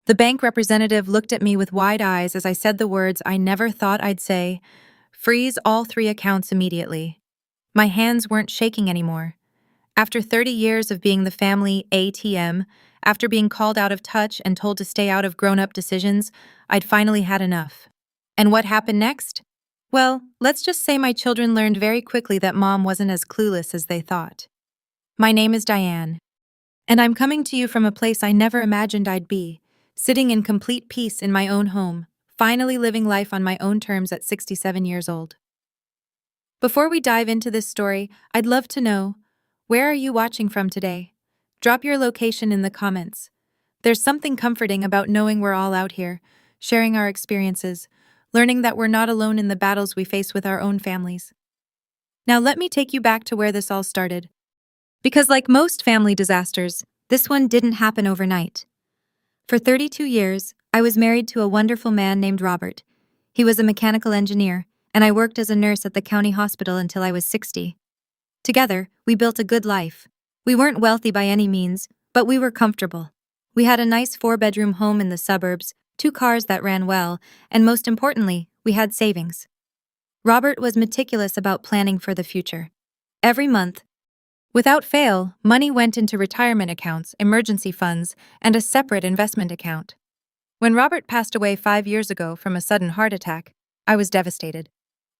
The bank representative looked at me with wide eyes as I said the words I never thought I'd say: freeze all 3 accounts immediately. My hands weren't shaking anymore. After 30 years of being the family ATM, after being called out of touch and told to stay out of grown-up decisions, I'd finally had enough. And what happened next? Well, let's just say my children learned very quickly that mom wasn't as clueless as they thought. My name is Diane, and I'm coming to you from a place I never imagined I'd be, sitting in complete peace in my own home, finally living life on my own terms at 67 years old. Before we dive into this story, I'd love to know, where are you watching from today? Drop your location in the comments. There's something comforting about knowing we're all out here, sharing our experiences, learning that we're not alone in the battles we face with our own families. Now let me take you back to where this all started. Because like most family disasters, this one didn't happen overnight. For 32 years, I was married to a wonderful man named Robert. He was a mechanical engineer, and I worked as a nurse at the county hospital until I was 60. Together, we built a good life. We weren't wealthy by any means, but we were comfortable. We had a nice 4-bedroom home in the suburbs, 2 cars that ran well, and most importantly, we had savings. Robert was meticulous about planning for the future. Every month, without fail, money went into retirement accounts, emergency funds, and a separate investment account. When Robert passed away 5 years ago from a sudden heart attack, I was devastated.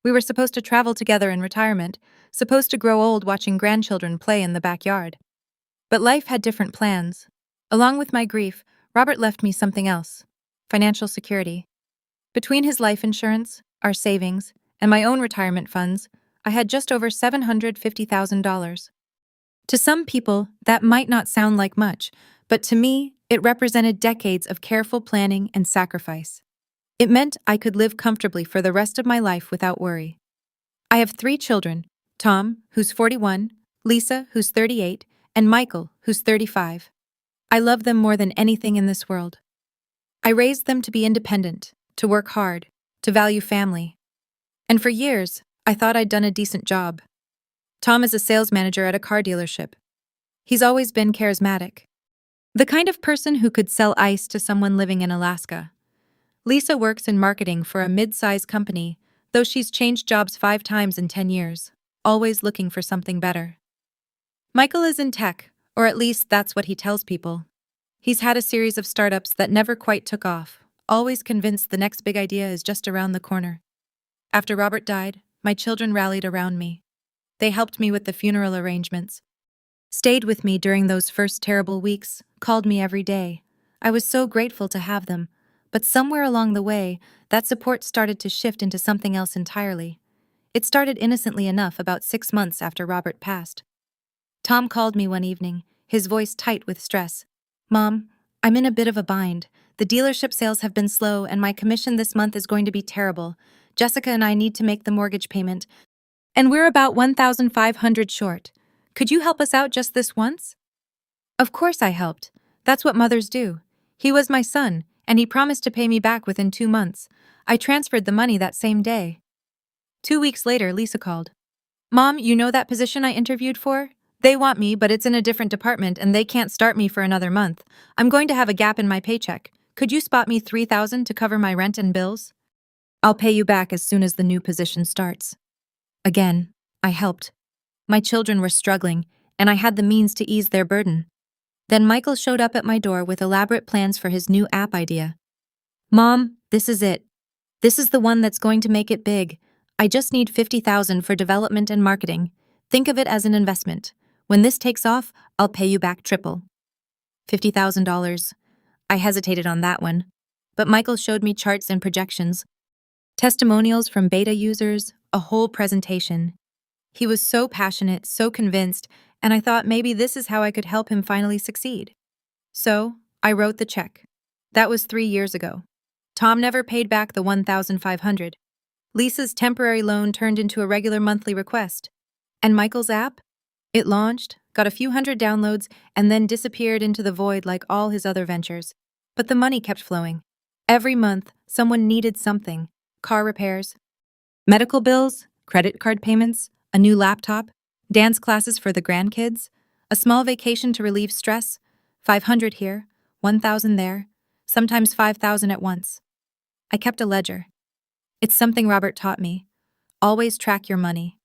We were supposed to travel together in retirement, supposed to grow old watching grandchildren play in the backyard. But life had different plans. Along with my grief, Robert left me something else: financial security. Between his life insurance, our savings, and my own retirement funds, I had just over $750,000. To some people, that might not sound like much, but to me, it represented decades of careful planning and sacrifice. It meant I could live comfortably for the rest of my life without worry. I have 3 children: Tom, who's 41, Lisa, who's 38, and Michael, who's 35. I love them more than anything in this world. I raised them to be independent, to work hard, to value family. And for years, I thought I'd done a decent job. Tom is a sales manager at a car dealership. He's always been charismatic. The kind of person who could sell ice to someone living in Alaska. Lisa works in marketing for a mid-sized company, though she's changed jobs 5 times in 10 years, always looking for something better. Michael is in tech, or at least that's what he tells people. He's had a series of startups that never quite took off, always convinced the next big idea is just around the corner. After Robert died, my children rallied around me. They helped me with the funeral arrangements, stayed with me during those first terrible weeks, called me every day. I was so grateful to have them, but somewhere along the way, that support started to shift into something else entirely. It started innocently enough about 6 months after Robert passed. Tom called me one evening, his voice tight with stress. "Mom, I'm in a bit of a bind. The dealership sales have been slow and my commission this month is going to be terrible. Jessica and I need to make the mortgage payment, and we're about $1,500 short. Could you help us out just this once?" Of course I helped. That's what mothers do. He was my son, and he promised to pay me back within 2 months. I transferred the money that same day. 2 weeks later, Lisa called. "Mom, you know that position I interviewed for? They want me, but it's in a different department and they can't start me for another month. I'm going to have a gap in my paycheck. Could you spot me $3,000 to cover my rent and bills? I'll pay you back as soon as the new position starts." Again, I helped. My children were struggling, and I had the means to ease their burden. Then Michael showed up at my door with elaborate plans for his new app idea. "Mom, this is it. This is the one that's going to make it big. I just need $50,000 for development and marketing. Think of it as an investment. When this takes off, I'll pay you back triple." $50,000. I hesitated on that one, but Michael showed me charts and projections, testimonials from beta users, a whole presentation. He was so passionate, so convinced, and I thought maybe this is how I could help him finally succeed. So, I wrote the check. That was 3 years ago. Tom never paid back the $1,500. Lisa's temporary loan turned into a regular monthly request. And Michael's app? It launched, got a few hundred downloads, and then disappeared into the void like all his other ventures. But the money kept flowing. Every month, someone needed something: car repairs, medical bills, credit card payments, a new laptop, dance classes for the grandkids, a small vacation to relieve stress, $500 here, $1,000 there. sometimes 5,000 at once. I kept a ledger. It's something Robert taught me. Always track your money.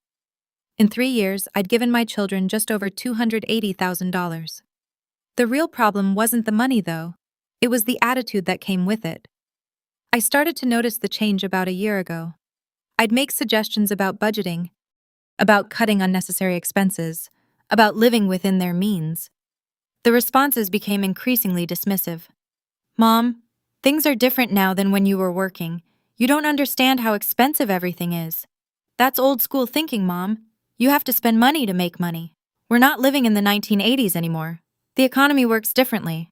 In 3 years, I'd given my children just over $280,000. The real problem wasn't the money, though. It was the attitude that came with it. I started to notice the change about a year ago. I'd make suggestions about budgeting, about cutting unnecessary expenses, about living within their means. The responses became increasingly dismissive. Mom, things are different now than when you were working. You don't understand how expensive everything is. That's old school thinking, Mom. You have to spend money to make money. We're not living in the 1980s anymore. The economy works differently.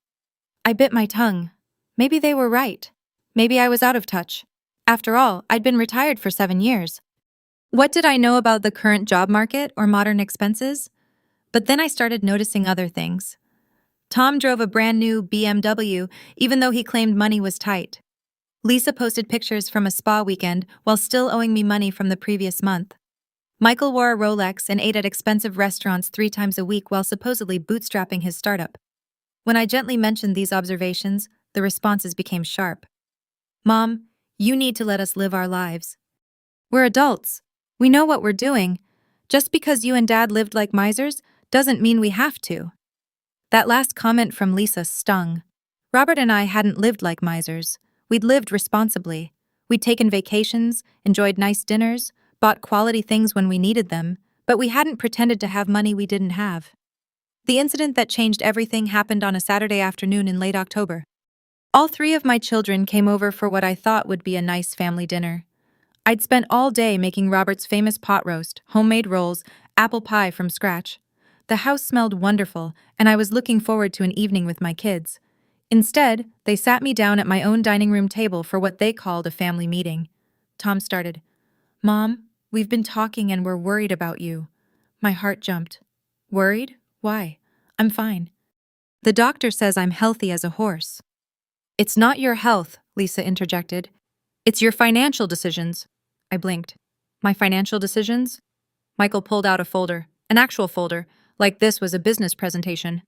I bit my tongue. Maybe they were right. Maybe I was out of touch. After all, I'd been retired for 7 years. What did I know about the current job market or modern expenses? But then I started noticing other things. Tom drove a brand new BMW, even though he claimed money was tight. Lisa posted pictures from a spa weekend while still owing me money from the previous month. Michael wore a Rolex and ate at expensive restaurants 3 times a week while supposedly bootstrapping his startup. When I gently mentioned these observations, the responses became sharp. Mom, you need to let us live our lives. We're adults. We know what we're doing. Just because you and Dad lived like misers doesn't mean we have to. That last comment from Lisa stung. Robert and I hadn't lived like misers. We'd lived responsibly. We'd taken vacations, enjoyed nice dinners, bought quality things when we needed them, but we hadn't pretended to have money we didn't have. The incident that changed everything happened on a Saturday afternoon in late October. All 3 of my children came over for what I thought would be a nice family dinner. I'd spent all day making Robert's famous pot roast, homemade rolls, apple pie from scratch. The house smelled wonderful, and I was looking forward to an evening with my kids. Instead, they sat me down at my own dining room table for what they called a family meeting. Tom started, Mom, we've been talking and we're worried about you. My heart jumped. Worried? Why? I'm fine. The doctor says I'm healthy as a horse. It's not your health, Lisa interjected. It's your financial decisions. I blinked. My financial decisions? Michael pulled out a folder, an actual folder, like this was a business presentation.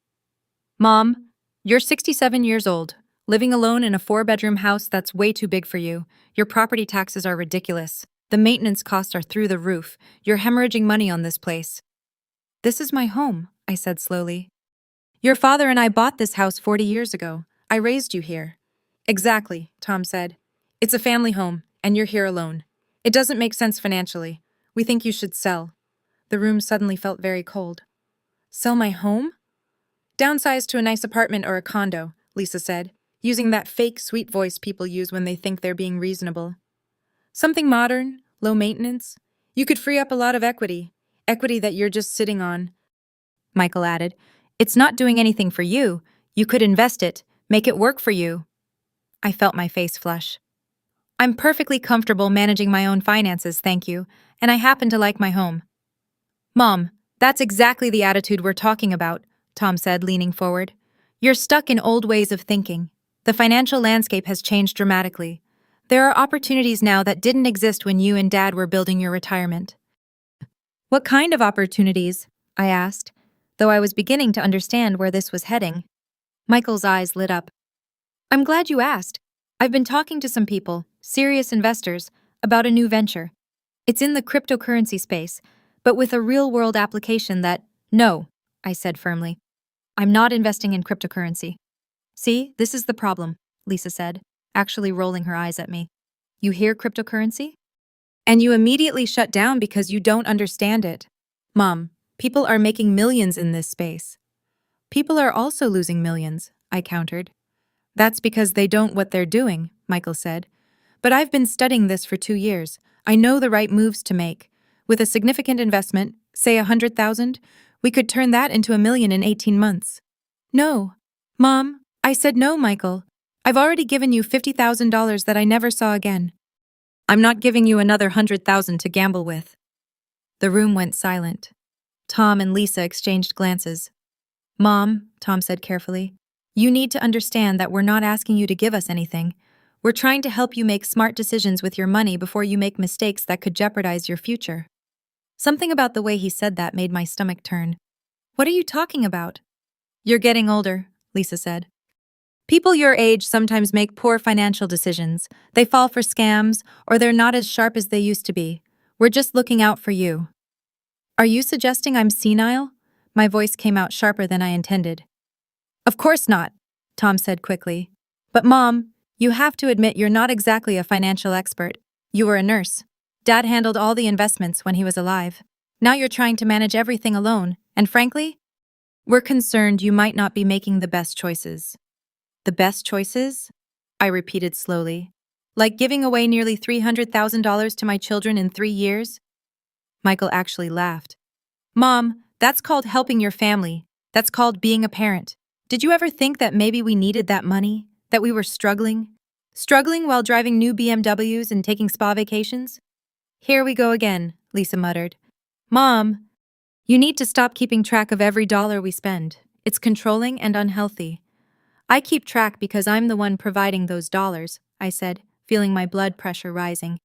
Mom, you're 67 years old, living alone in a 4-bedroom house that's way too big for you. Your property taxes are ridiculous. The maintenance costs are through the roof. You're hemorrhaging money on this place. This is my home, I said slowly. Your father and I bought this house 40 years ago. I raised you here. Exactly, Tom said. It's a family home, and you're here alone. It doesn't make sense financially. We think you should sell. The room suddenly felt very cold. Sell my home? Downsize to a nice apartment or a condo, Lisa said, using that fake sweet voice people use when they think they're being reasonable. Something modern, low maintenance. You could free up a lot of equity that you're just sitting on. Michael added, It's not doing anything for you. You could invest it, make it work for you. I felt my face flush. I'm perfectly comfortable managing my own finances, thank you, and I happen to like my home. Mom, that's exactly the attitude we're talking about, Tom said, leaning forward. You're stuck in old ways of thinking. The financial landscape has changed dramatically. There are opportunities now that didn't exist when you and Dad were building your retirement. What kind of opportunities? I asked, though I was beginning to understand where this was heading. Michael's eyes lit up. I'm glad you asked. I've been talking to some people, serious investors, about a new venture. It's in the cryptocurrency space, but with a real-world application that— No, I said firmly. I'm not investing in cryptocurrency. See, this is the problem, Lisa said, actually rolling her eyes at me. You hear cryptocurrency? And you immediately shut down because you don't understand it. Mom, people are making millions in this space. People are also losing millions, I countered. That's because they don't what they're doing, Michael said. But I've been studying this for 2 years. I know the right moves to make. With a significant investment, say 100,000, we could turn that into $1 million in 18 months. No. Mom, I said no, Michael. I've already given you $50,000 that I never saw again. I'm not giving you another 100,000 to gamble with. The room went silent. Tom and Lisa exchanged glances. Mom, Tom said carefully, you need to understand that we're not asking you to give us anything. We're trying to help you make smart decisions with your money before you make mistakes that could jeopardize your future. Something about the way he said that made my stomach turn. What are you talking about? You're getting older, Lisa said. People your age sometimes make poor financial decisions. They fall for scams, or they're not as sharp as they used to be. We're just looking out for you. Are you suggesting I'm senile? My voice came out sharper than I intended. Of course not, Tom said quickly. But Mom, you have to admit you're not exactly a financial expert. You were a nurse. Dad handled all the investments when he was alive. Now you're trying to manage everything alone, and frankly, we're concerned you might not be making the best choices. The best choices? I repeated slowly. Like giving away nearly $300,000 to my children in 3 years? Michael actually laughed. Mom, that's called helping your family. That's called being a parent. Did you ever think that maybe we needed that money? That we were struggling? Struggling while driving new BMWs and taking spa vacations? Here we go again, Lisa muttered. Mom, you need to stop keeping track of every dollar we spend. It's controlling and unhealthy. I keep track because I'm the one providing those dollars, I said, feeling my blood pressure rising.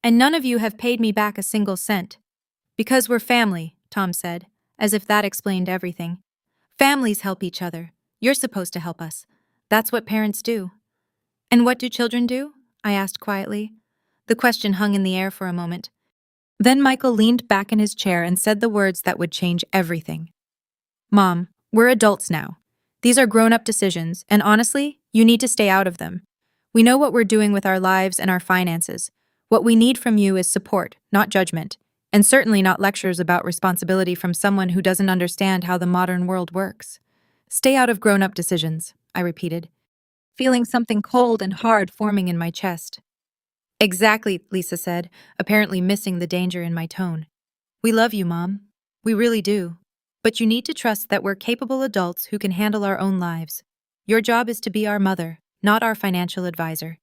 And none of you have paid me back a single cent. Because we're family, Tom said, as if that explained everything. Families help each other. You're supposed to help us. That's what parents do. And what do children do? I asked quietly. The question hung in the air for a moment. Then Michael leaned back in his chair and said the words that would change everything. Mom, we're adults now. These are grown-up decisions, and honestly, you need to stay out of them. We know what we're doing with our lives and our finances. What we need from you is support, not judgment, and certainly not lectures about responsibility from someone who doesn't understand how the modern world works. Stay out of grown-up decisions, I repeated, feeling something cold and hard forming in my chest. Exactly, Lisa said, apparently missing the danger in my tone. We love you, Mom. We really do. But you need to trust that we're capable adults who can handle our own lives. Your job is to be our mother, not our financial advisor.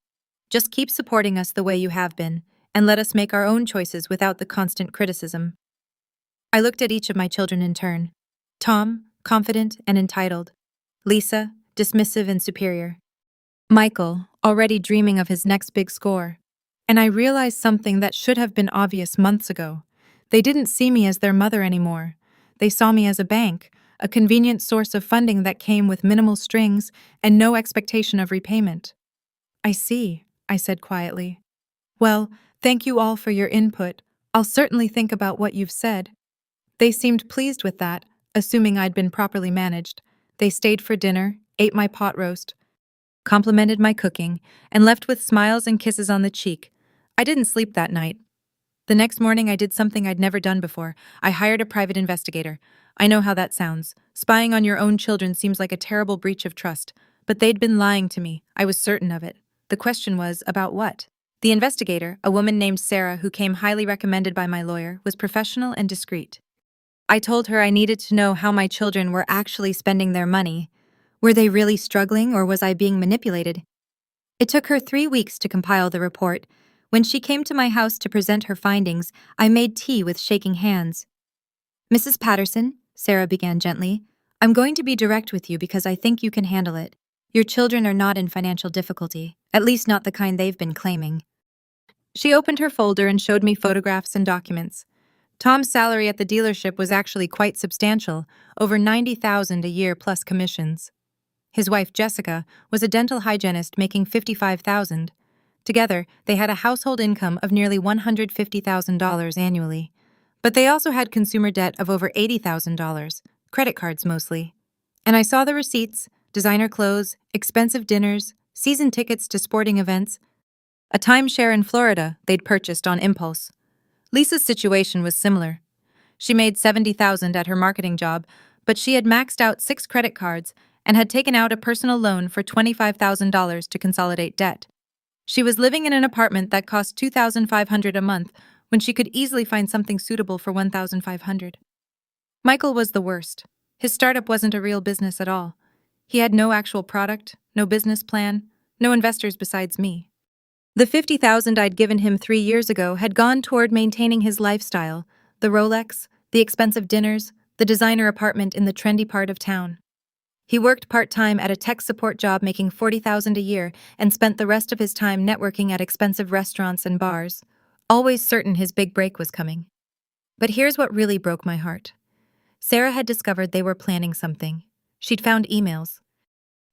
Just keep supporting us the way you have been, and let us make our own choices without the constant criticism. I looked at each of my children in turn. Tom, confident and entitled. Lisa, dismissive and superior. Michael, already dreaming of his next big score. And I realized something that should have been obvious months ago. They didn't see me as their mother anymore. They saw me as a bank, a convenient source of funding that came with minimal strings and no expectation of repayment. I see, I said quietly. Well, thank you all for your input. I'll certainly think about what you've said. They seemed pleased with that, assuming I'd been properly managed. They stayed for dinner, ate my pot roast, complimented my cooking, and left with smiles and kisses on the cheek. I didn't sleep that night. The next morning, I did something I'd never done before. I hired a private investigator. I know how that sounds. Spying on your own children seems like a terrible breach of trust. But they'd been lying to me. I was certain of it. The question was, about what? The investigator, a woman named Sarah who came highly recommended by my lawyer, was professional and discreet. I told her I needed to know how my children were actually spending their money. Were they really struggling, or was I being manipulated? It took her 3 weeks to compile the report. When she came to my house to present her findings, I made tea with shaking hands. Mrs. Patterson, Sarah began gently, I'm going to be direct with you because I think you can handle it. Your children are not in financial difficulty, at least not the kind they've been claiming. She opened her folder and showed me photographs and documents. Tom's salary at the dealership was actually quite substantial, over $90,000 a year plus commissions. His wife, Jessica, was a dental hygienist making $55,000. Together, they had a household income of nearly $150,000 annually. But they also had consumer debt of over $80,000, credit cards mostly. And I saw the receipts, designer clothes, expensive dinners, season tickets to sporting events, a timeshare in Florida they'd purchased on impulse. Lisa's situation was similar. She made $70,000 at her marketing job, but she had maxed out 6 credit cards and had taken out a personal loan for $25,000 to consolidate debt. She was living in an apartment that cost $2,500 a month when she could easily find something suitable for $1,500. Michael was the worst. His startup wasn't a real business at all. He had no actual product, no business plan, no investors besides me. The $50,000 I'd given him 3 years ago had gone toward maintaining his lifestyle, the Rolex, the expensive dinners, the designer apartment in the trendy part of town. He worked part-time at a tech support job making $40,000 a year and spent the rest of his time networking at expensive restaurants and bars, always certain his big break was coming. But here's what really broke my heart. Sarah had discovered they were planning something. She'd found emails.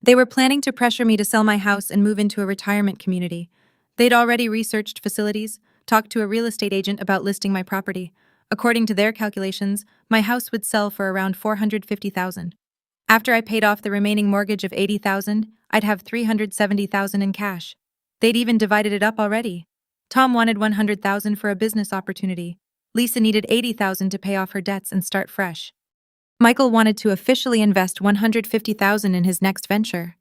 They were planning to pressure me to sell my house and move into a retirement community. They'd already researched facilities, talked to a real estate agent about listing my property. According to their calculations, my house would sell for around $450,000. After I paid off the remaining mortgage of $80,000, I'd have $370,000 in cash. They'd even divided it up already. Tom wanted $100,000 for a business opportunity. Lisa needed $80,000 to pay off her debts and start fresh. Michael wanted to officially invest $150,000 in his next venture.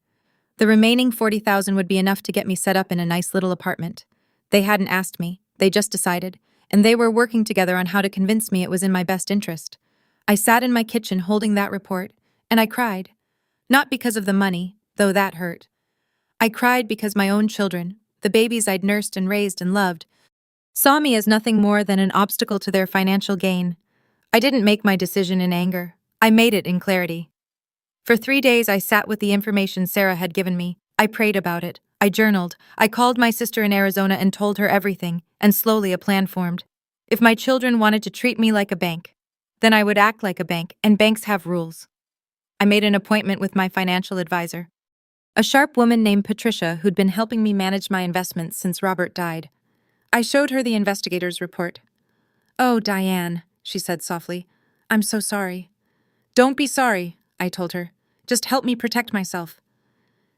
The remaining $40,000 would be enough to get me set up in a nice little apartment. They hadn't asked me, they just decided, and they were working together on how to convince me it was in my best interest. I sat in my kitchen holding that report, and I cried. Not because of the money, though that hurt. I cried because my own children, the babies I'd nursed and raised and loved, saw me as nothing more than an obstacle to their financial gain. I didn't make my decision in anger. I made it in clarity. For 3 days, I sat with the information Sarah had given me. I prayed about it. I journaled. I called my sister in Arizona and told her everything, and slowly a plan formed. If my children wanted to treat me like a bank, then I would act like a bank, and banks have rules. I made an appointment with my financial advisor, a sharp woman named Patricia who'd been helping me manage my investments since Robert died. I showed her the investigator's report. "Oh, Diane," she said softly, "I'm so sorry." "Don't be sorry," I told her. "Just help me protect myself."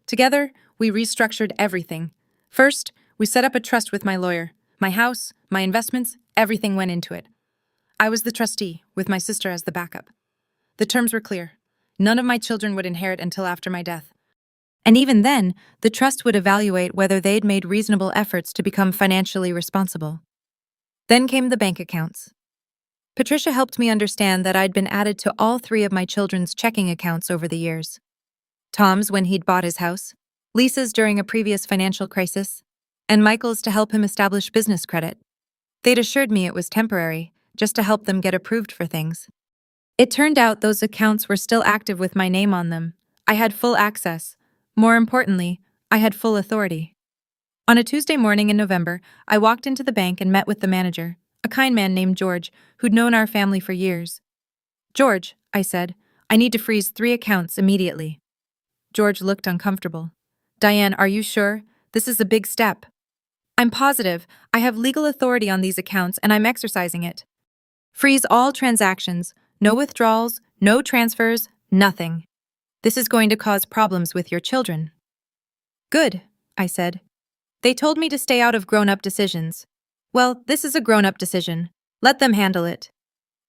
Together, we restructured everything. First, we set up a trust with my lawyer. My house, my investments, everything went into it. I was the trustee, with my sister as the backup. The terms were clear. None of my children would inherit until after my death. And even then, the trust would evaluate whether they'd made reasonable efforts to become financially responsible. Then came the bank accounts. Patricia helped me understand that I'd been added to all 3 of my children's checking accounts over the years. Tom's when he'd bought his house, Lisa's during a previous financial crisis, and Michael's to help him establish business credit. They'd assured me it was temporary, just to help them get approved for things. It turned out those accounts were still active with my name on them. I had full access. More importantly, I had full authority. On a Tuesday morning in November, I walked into the bank and met with the manager, a kind man named George, who'd known our family for years. "George," I said, "I need to freeze 3 accounts immediately." George looked uncomfortable. "Diane, are you sure? This is a big step." "I'm positive. I have legal authority on these accounts and I'm exercising it." "Freeze all transactions. No withdrawals, no transfers, nothing. This is going to cause problems with your children." "Good," I said. "They told me to stay out of grown-up decisions. Well, this is a grown-up decision. Let them handle it."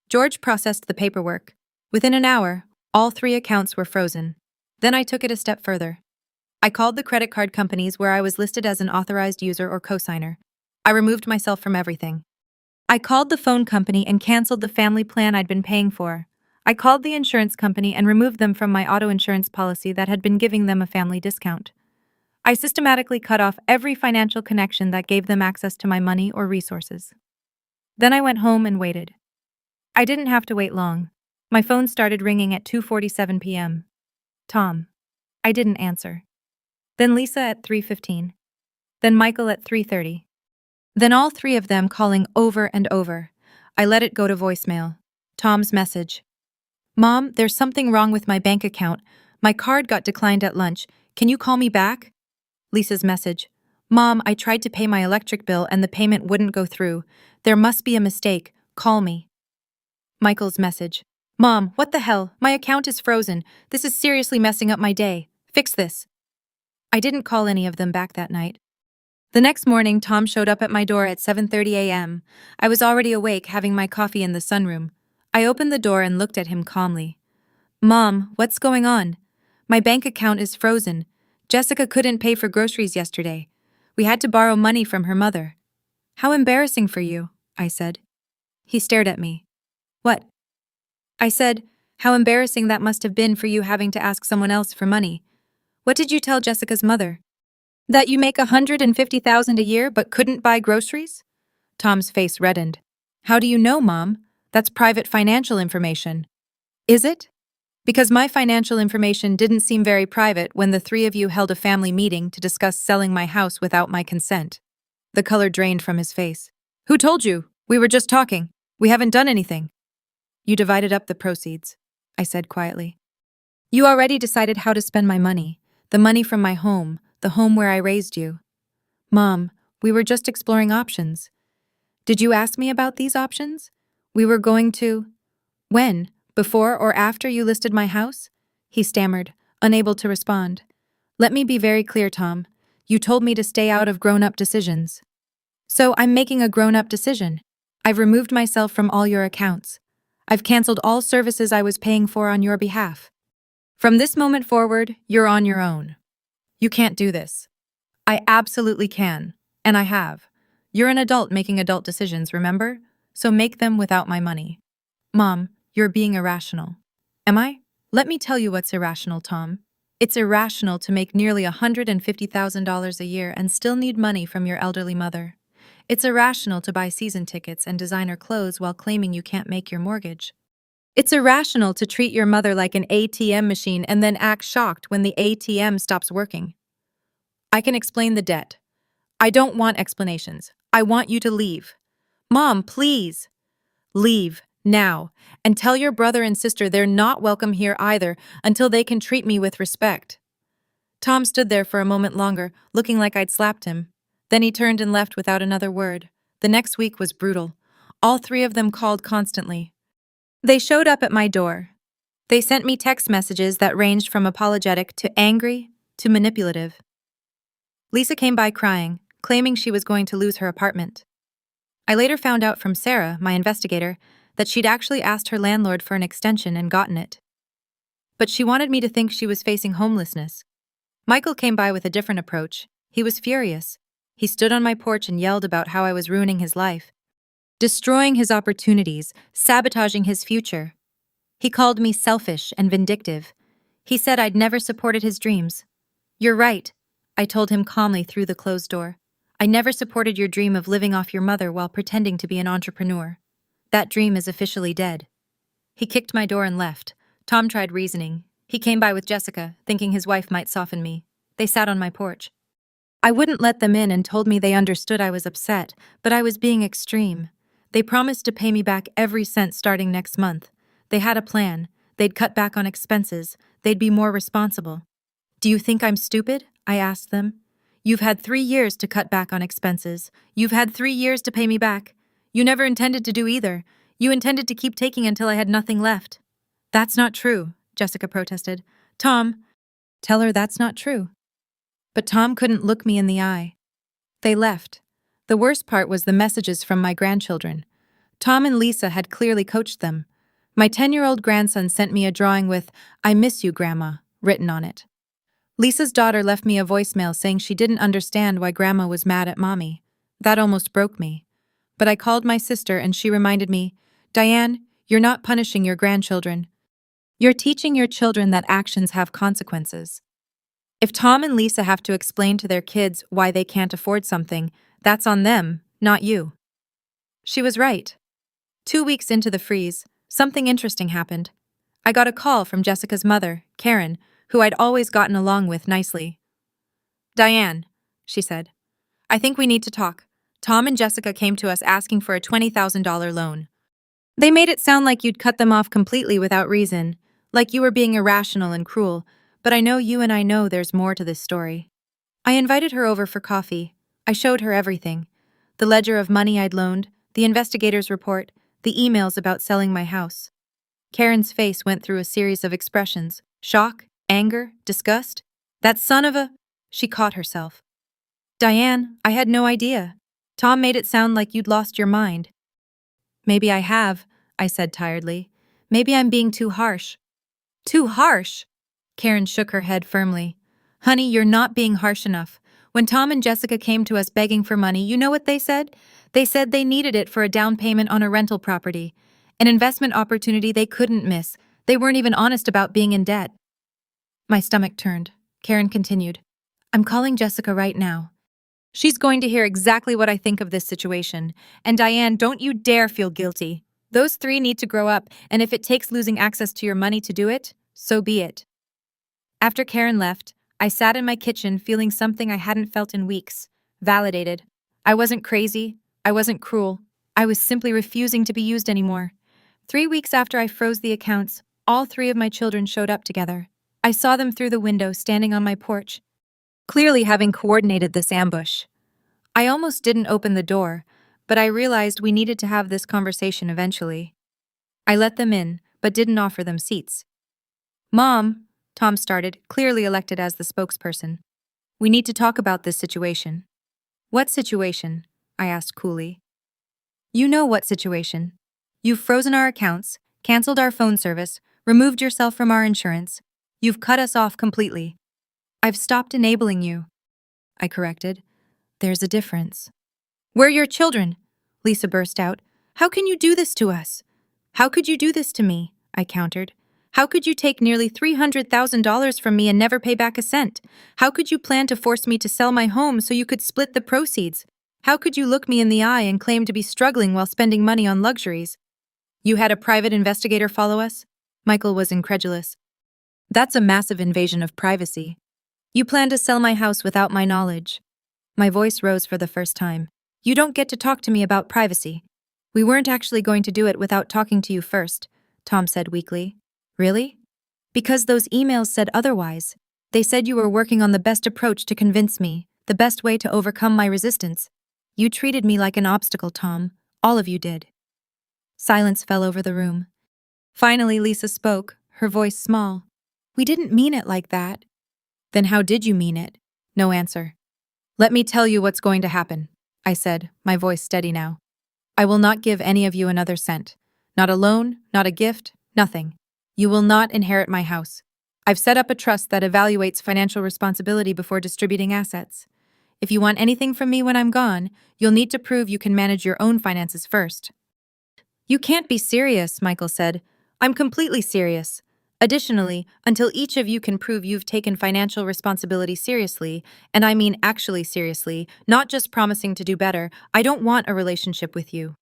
George processed the paperwork. Within an hour, all 3 accounts were frozen. Then I took it a step further. I called the credit card companies where I was listed as an authorized user or cosigner. I removed myself from everything. I called the phone company and canceled the family plan I'd been paying for. I called the insurance company and removed them from my auto insurance policy that had been giving them a family discount. I systematically cut off every financial connection that gave them access to my money or resources. Then I went home and waited. I didn't have to wait long. My phone started ringing at 2:47 p.m. Tom. I didn't answer. Then Lisa at 3:15. Then Michael at 3:30. Then all 3 of them calling over and over. I let it go to voicemail. Tom's message. "Mom, there's something wrong with my bank account. My card got declined at lunch. Can you call me back?" Lisa's message. "Mom, I tried to pay my electric bill and the payment wouldn't go through. There must be a mistake. Call me." Michael's message. "Mom, what the hell? My account is frozen. This is seriously messing up my day. Fix this." I didn't call any of them back that night. The next morning, Tom showed up at my door at 7:30 a.m. I was already awake, having my coffee in the sunroom. I opened the door and looked at him calmly. "Mom, what's going on? My bank account is frozen. Jessica couldn't pay for groceries yesterday. We had to borrow money from her mother." "How embarrassing for you," I said. He stared at me. "What?" I said, "How embarrassing that must have been for you having to ask someone else for money. What did you tell Jessica's mother? That you make $150,000 a year but couldn't buy groceries?" Tom's face reddened. "How do you know, Mom? That's private financial information." "Is it? Because my financial information didn't seem very private when the 3 of you held a family meeting to discuss selling my house without my consent." The color drained from his face. "Who told you? We were just talking. We haven't done anything." "You divided up the proceeds," I said quietly. "You already decided how to spend my money. The money from my home, the home where I raised you. Mom, we were just exploring options. Did you ask me about these options? We were going to. When? Before or after you listed my house? He stammered, unable to respond. Let me be very clear, Tom. You told me to stay out of grown-up decisions. So I'm making a grown-up decision. I've removed myself from all your accounts. I've canceled all services I was paying for on your behalf. From this moment forward, you're on your own. You can't do this. I absolutely can, and I have. You're an adult making adult decisions, remember? So make them without my money. Mom, you're being irrational. Am I? Let me tell you what's irrational, Tom. It's irrational to make nearly $150,000 a year and still need money from your elderly mother. It's irrational to buy season tickets and designer clothes while claiming you can't make your mortgage. It's irrational to treat your mother like an ATM machine and then act shocked when the ATM stops working. I can explain the debt. I don't want explanations. I want you to leave. Mom, please. Leave, now, and tell your brother and sister they're not welcome here either until they can treat me with respect. Tom stood there for a moment longer, looking like I'd slapped him. Then he turned and left without another word. The next week was brutal. All three of them called constantly. They showed up at my door. They sent me text messages that ranged from apologetic to angry to manipulative. Lisa came by crying, claiming she was going to lose her apartment. I later found out from Sarah, my investigator, that she'd actually asked her landlord for an extension and gotten it. But she wanted me to think she was facing homelessness. Michael came by with a different approach. He was furious. He stood on my porch and yelled about how I was ruining his life, destroying his opportunities, sabotaging his future. He called me selfish and vindictive. He said I'd never supported his dreams. You're right, I told him calmly through the closed door. I never supported your dream of living off your mother while pretending to be an entrepreneur. That dream is officially dead. He kicked my door and left. Tom tried reasoning. He came by with Jessica, thinking his wife might soften me. They sat on my porch. I wouldn't let them in and told me they understood I was upset, but I was being extreme. They promised to pay me back every cent starting next month. They had a plan. They'd cut back on expenses. They'd be more responsible. Do you think I'm stupid? I asked them. You've had 3 years to cut back on expenses. You've had 3 years to pay me back. You never intended to do either. You intended to keep taking until I had nothing left. That's not true, Jessica protested. Tom, tell her that's not true. But Tom couldn't look me in the eye. They left. The worst part was the messages from my grandchildren. Tom and Lisa had clearly coached them. My 10-year-old grandson sent me a drawing with, "I miss you, Grandma," written on it. Lisa's daughter left me a voicemail saying she didn't understand why Grandma was mad at Mommy. That almost broke me. But I called my sister and she reminded me, "Diane, you're not punishing your grandchildren. You're teaching your children that actions have consequences. If Tom and Lisa have to explain to their kids why they can't afford something, that's on them, not you." She was right. 2 weeks into the freeze, something interesting happened. I got a call from Jessica's mother, Karen, who I'd always gotten along with nicely. "Diane," she said, "I think we need to talk. Tom and Jessica came to us asking for a $20,000 loan. They made it sound like you'd cut them off completely without reason, like you were being irrational and cruel, but I know you and I know there's more to this story." I invited her over for coffee. I showed her everything. The ledger of money I'd loaned, the investigator's report, the emails about selling my house. Karen's face went through a series of expressions: shock, anger, disgust. That son of a... She caught herself. "Diane, I had no idea. Tom made it sound like you'd lost your mind." "Maybe I have," I said tiredly. "Maybe I'm being too harsh." "Too harsh?" Karen shook her head firmly. "Honey, you're not being harsh enough. When Tom and Jessica came to us begging for money, you know what they said? They said they needed it for a down payment on a rental property. An investment opportunity they couldn't miss. They weren't even honest about being in debt." My stomach turned. Karen continued. "I'm calling Jessica right now. She's going to hear exactly what I think of this situation. And Diane, don't you dare feel guilty. Those three need to grow up, and if it takes losing access to your money to do it, so be it." After Karen left, I sat in my kitchen feeling something I hadn't felt in weeks. Validated. I wasn't crazy. I wasn't cruel. I was simply refusing to be used anymore. 3 weeks after I froze the accounts, all 3 of my children showed up together. I saw them through the window standing on my porch, clearly having coordinated this ambush. I almost didn't open the door, but I realized we needed to have this conversation eventually. I let them in, but didn't offer them seats. Mom, Tom started, clearly elected as the spokesperson. We need to talk about this situation. What situation? I asked coolly. You know what situation. You've frozen our accounts, canceled our phone service, removed yourself from our insurance. You've cut us off completely. I've stopped enabling you, I corrected. There's a difference. We're your children, Lisa burst out. How can you do this to us? How could you do this to me? I countered. How could you take nearly $300,000 from me and never pay back a cent? How could you plan to force me to sell my home so you could split the proceeds? How could you look me in the eye and claim to be struggling while spending money on luxuries? You had a private investigator follow us? Michael was incredulous. That's a massive invasion of privacy. You plan to sell my house without my knowledge. My voice rose for the first time. You don't get to talk to me about privacy. We weren't actually going to do it without talking to you first, Tom said weakly. Really? Because those emails said otherwise. They said you were working on the best approach to convince me, the best way to overcome my resistance. You treated me like an obstacle, Tom. All of you did. Silence fell over the room. Finally, Lisa spoke, her voice small. We didn't mean it like that. Then how did you mean it? No answer. Let me tell you what's going to happen, I said, my voice steady now. I will not give any of you another cent. Not a loan, not a gift, nothing. You will not inherit my house. I've set up a trust that evaluates financial responsibility before distributing assets. If you want anything from me when I'm gone, you'll need to prove you can manage your own finances first. You can't be serious, Michael said. I'm completely serious. Additionally, until each of you can prove you've taken financial responsibility seriously, and I mean actually seriously, not just promising to do better, I don't want a relationship with you.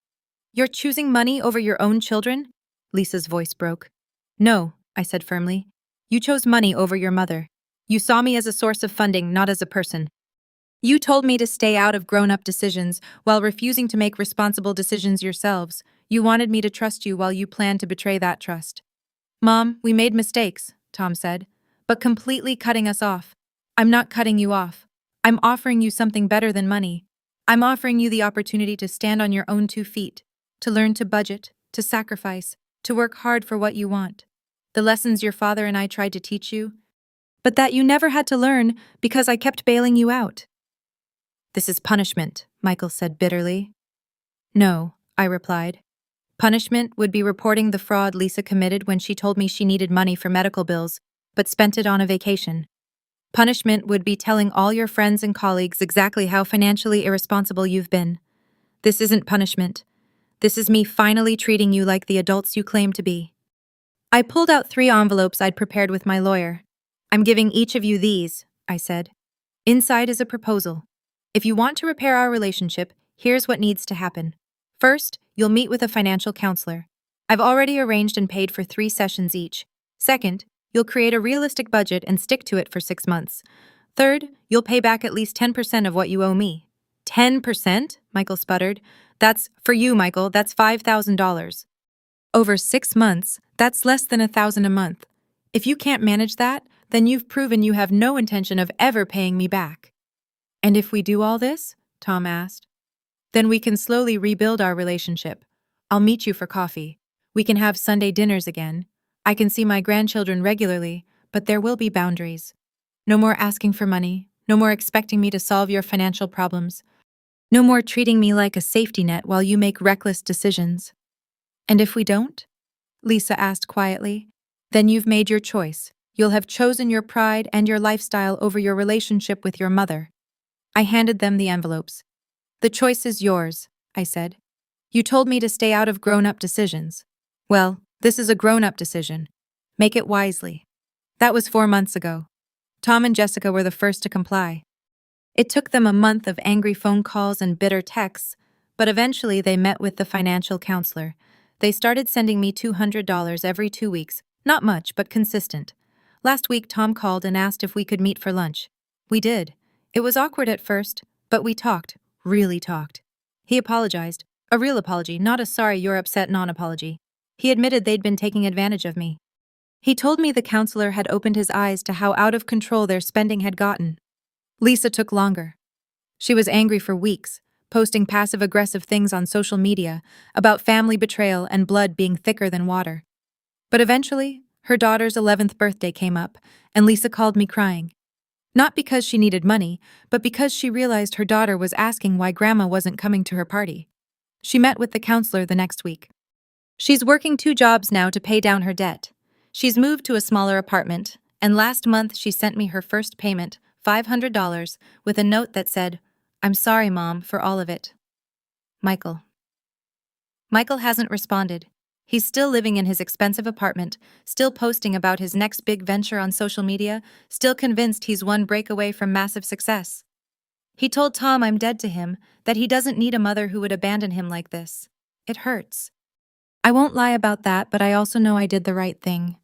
You're choosing money over your own children? Lisa's voice broke. No, I said firmly. You chose money over your mother. You saw me as a source of funding, not as a person. You told me to stay out of grown-up decisions while refusing to make responsible decisions yourselves. You wanted me to trust you while you planned to betray that trust. Mom, we made mistakes, Tom said, but completely cutting us off. I'm not cutting you off. I'm offering you something better than money. I'm offering you the opportunity to stand on your own 2 feet, to learn to budget, to sacrifice, to work hard for what you want. The lessons your father and I tried to teach you, but that you never had to learn because I kept bailing you out. This is punishment, Michael said bitterly. No, I replied. Punishment would be reporting the fraud Lisa committed when she told me she needed money for medical bills, but spent it on a vacation. Punishment would be telling all your friends and colleagues exactly how financially irresponsible you've been. This isn't punishment. This is me finally treating you like the adults you claim to be. I pulled out 3 envelopes I'd prepared with my lawyer. I'm giving each of you these, I said. Inside is a proposal. If you want to repair our relationship, here's what needs to happen. First, you'll meet with a financial counselor. I've already arranged and paid for 3 sessions each. Second, you'll create a realistic budget and stick to it for 6 months. Third, you'll pay back at least 10% of what you owe me. 10%? Michael sputtered. That's, for you, Michael, that's $5,000. Over 6 months, that's less than $1,000 a month. If you can't manage that, then you've proven you have no intention of ever paying me back. And if we do all this? Tom asked. Then we can slowly rebuild our relationship. I'll meet you for coffee. We can have Sunday dinners again. I can see my grandchildren regularly, but there will be boundaries. No more asking for money. No more expecting me to solve your financial problems. No more treating me like a safety net while you make reckless decisions. And if we don't? Lisa asked quietly. Then you've made your choice. You'll have chosen your pride and your lifestyle over your relationship with your mother. I handed them the envelopes. The choice is yours, I said. You told me to stay out of grown-up decisions. Well, this is a grown-up decision. Make it wisely. That was 4 months ago. Tom and Jessica were the first to comply. It took them a month of angry phone calls and bitter texts, but eventually they met with the financial counselor. They started sending me $200 every 2 weeks. Not much, but consistent. Last week, Tom called and asked if we could meet for lunch. We did. It was awkward at first, but we talked. Really talked. He apologized. A real apology, not a sorry you're upset non-apology. He admitted they'd been taking advantage of me. He told me the counselor had opened his eyes to how out of control their spending had gotten. Lisa took longer. She was angry for weeks, posting passive-aggressive things on social media about family betrayal and blood being thicker than water. But eventually, her daughter's 11th birthday came up, and Lisa called me crying. Not because she needed money, but because she realized her daughter was asking why Grandma wasn't coming to her party. She met with the counselor the next week. She's working 2 jobs now to pay down her debt. She's moved to a smaller apartment, and last month she sent me her first payment, $500, with a note that said, "I'm sorry, Mom, for all of it." Michael. Michael hasn't responded. He's still living in his expensive apartment, still posting about his next big venture on social media, still convinced he's one break away from massive success. He told Tom I'm dead to him, that he doesn't need a mother who would abandon him like this. It hurts. I won't lie about that, but I also know I did the right thing.